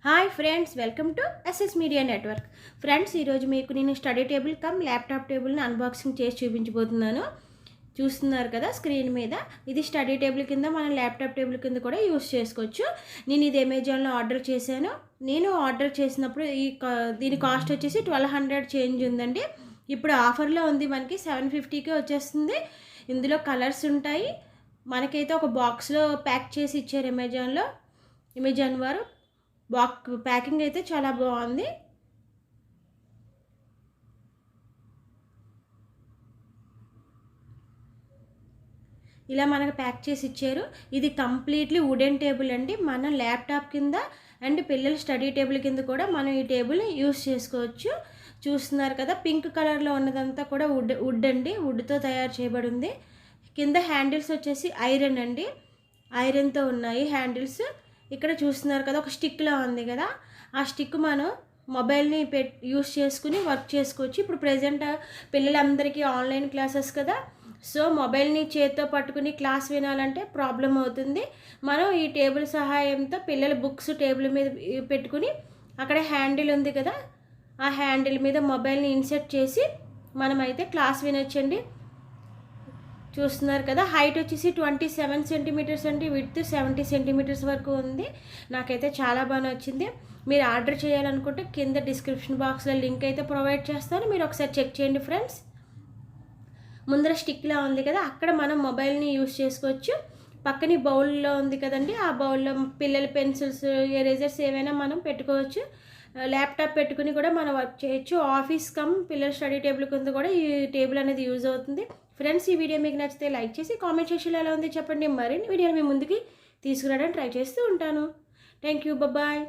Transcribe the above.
Hi friends, welcome to SS media network. Friends, ఈరోజు మీకు నేను స్టడీ టేబుల్ కమ్ ల్యాప్టాప్ టేబుల్ని అన్బాక్సింగ్ చేసి చూపించబోతున్నాను. చూస్తున్నారు కదా స్క్రీన్ మీద. ఇది స్టడీ టేబుల్ కింద మనం ల్యాప్టాప్ టేబుల్ కింద కూడా యూస్ చేసుకోవచ్చు. నేను ఇది అమెజాన్లో ఆర్డర్ చేశాను. నేను ఆర్డర్ చేసినప్పుడు దీని కాస్ట్ వచ్చేసి 1200 చేంజ్ ఉందండి. ఇప్పుడు ఆఫర్లో ఉంది, మనకి 750కే వచ్చేస్తుంది. ఇందులో కలర్స్ ఉంటాయి. మనకైతే ఒక బాక్స్లో ప్యాక్ చేసి ఇచ్చారు అమెజాన్ వారు. ప్యాకింగ్ అయితే చాలా బాగుంది. ఇలా మనకు ప్యాక్ చేసి ఇచ్చారు. ఇది కంప్లీట్లీ వుడెన్ టేబుల్ అండి. మన ల్యాప్టాప్ కింద అండ్ పిల్లల స్టడీ టేబుల్ కింద కూడా మనం ఈ టేబుల్ని యూస్ చేసుకోవచ్చు. చూస్తున్నారు కదా, పింక్ కలర్లో ఉన్నదంతా కూడా వుడ్ అండి. వుడ్తో తయారు చేయబడి ఉంది. కింద హ్యాండిల్స్ వచ్చేసి ఐరన్ అండి. ఐరన్తో ఉన్నాయి హ్యాండిల్స్. ఇక్కడ చూస్తున్నారు కదా, ఒక స్టిక్లా ఉంది కదా, ఆ స్టిక్ మనం మొబైల్ని యూస్ చేసుకుని వర్క్ చేసుకోవచ్చు. ఇప్పుడు ప్రజెంట్ పిల్లలందరికీ ఆన్లైన్ క్లాసెస్ కదా, సో మొబైల్ని చేతితో పట్టుకుని క్లాస్ వినాలంటే ప్రాబ్లం అవుతుంది. మనం ఈ టేబుల్ సహాయంతో పిల్లల బుక్స్ టేబుల్ మీద పెట్టుకుని అక్కడ హ్యాండిల్ ఉంది కదా, ఆ హ్యాండిల్ మీద మొబైల్ని ఇన్సెర్ట్ చేసి మనమైతే క్లాస్ వినొచ్చండి. చూస్తున్నారు కదా, హైట్ వచ్చేసి 27 సెంటీమీటర్స్ అండి, విడ్త్ 70 సెంటీమీటర్స్ వరకు ఉంది. నాకైతే చాలా బాగా నచ్చింది. మీరు ఆర్డర్ చేయాలనుకుంటే కింద డిస్క్రిప్షన్ బాక్స్లో లింక్ అయితే ప్రొవైడ్ చేస్తాను, మీరు ఒకసారి చెక్ చేయండి ఫ్రెండ్స్. ముందర స్టిక్లా ఉంది కదా, అక్కడ మనం మొబైల్ని యూస్ చేసుకోవచ్చు. పక్కనే బౌల్లో ఉంది కదండి, ఆ బౌల్లో పిల్లల పెన్సిల్స్, ఎరేజర్స్ ఏవైనా మనం పెట్టుకోవచ్చు. ల్యాప్టాప్ పెట్టుకుని కూడా మనం వర్క్ చేయొచ్చు. ఆఫీస్ పిల్లల స్టడీ టేబుల్ కింద కూడా ఈ టేబుల్ అనేది యూజ్ అవుతుంది. ఫ్రెండ్స్, ఈ వీడియో మీకు నచ్చితే లైక్ చేసి కామెంట్ సెక్షన్లో ఎలా ఉంది చెప్పండి. మరిన్ని వీడియోలు మీ ముందుకి తీసుకురావడానికి ట్రై చేస్తూ ఉంటాను. Thank you, bye.